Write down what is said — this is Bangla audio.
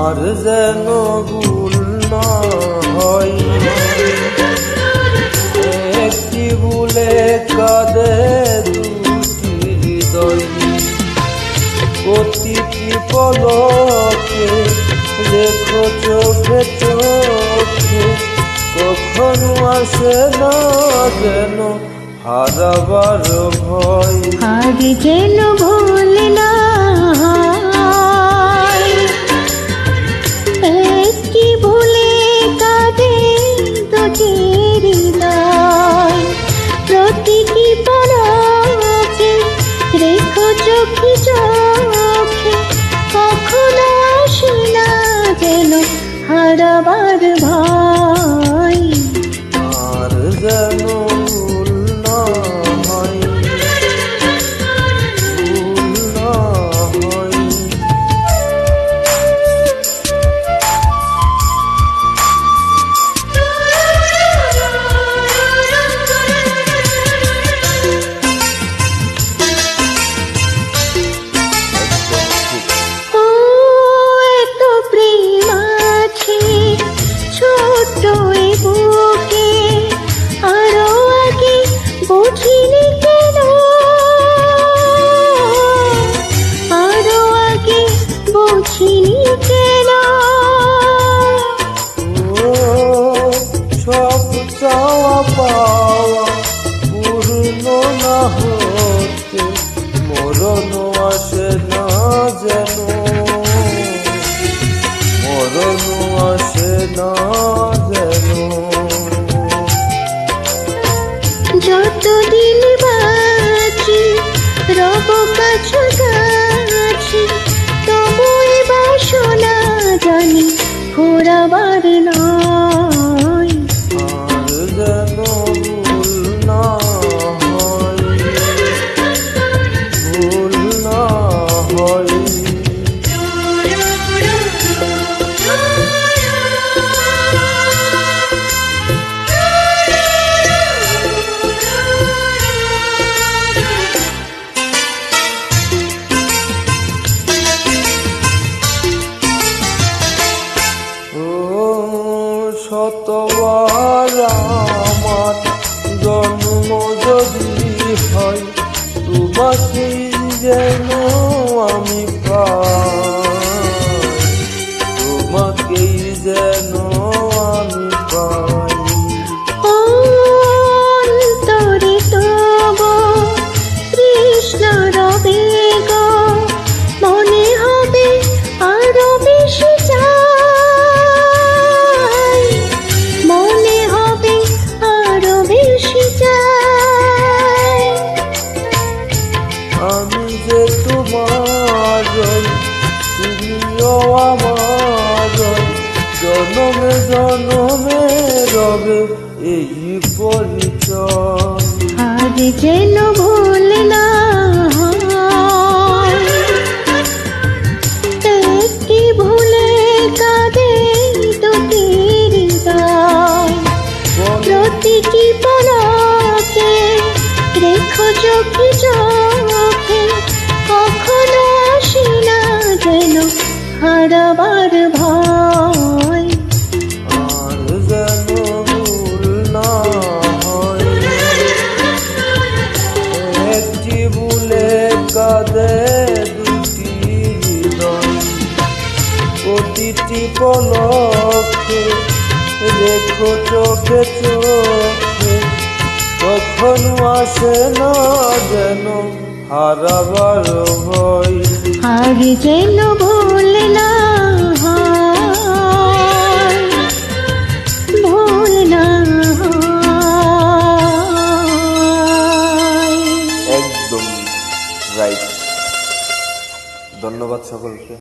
আর যেন ভুল না হয়, একটি ভুলে কাঁদে দুটি হৃদয়, প্রতিটি পলকে রেখো চোখে চোখে, কখনো আসে না যেন হারাবার ভয়। আর যেন ভুল না হয়, একটি ভুলে কাঁদে দুটি হৃদয়, প্রতিটি পলকে রেখো চোখে চোখে, কখনো আসে না যেন হারাবার ভয়। আর যেন ভুল না হয়, ভুল না হয়। ও এত প্রেম আছে ছোট্ট এ বুকে, আরো আগে বুঝিনি কেন, আরো আগে বুঝিনি কেন। ও সব চাওয়া পাওয়া পূর্ণ না হতে মরণ আসে না যেন, মরণ আসে না যেন। যতদিন বাঁচি রব কাছাকাছি, তবু এ বাসনা জানি ঘোরাবার নয়। আর যেন ভুল না হয়, ভুল না হয়। শতবার আমার জন্ম যদি হয়, তোমাকেই যেন আমি পাই, তোমাকেই যেন আমি পাই। অন্তরে তবু কৃষ্ণ রবে গো, মনে হবে আরো বেশি চাই, মনে হবে আরো বেশি চাই। আমি যে তোমার, তুমিও আমার, জনমে জনমে রবে এই পরিচয়। আর যেন ভুল না হয়, একটি ভুলে কাঁদে দুটি হৃদয়, প্রতিটি পলকে রেখো চোখে চোখে, কখনো আসে না যেন হারাবার ভয়। আর যেন ভুল না হয়, একটি ভুলে কাঁদে দুটি হৃদয়, প্রতিটি পলকে রেখো চোখে চোখে, কখনো আসে না যেন হারাবার ভয়। আর যেন ভুল না হয়, ভুল না হয়। একদম রাইট। ধন্যবাদ সকলকে।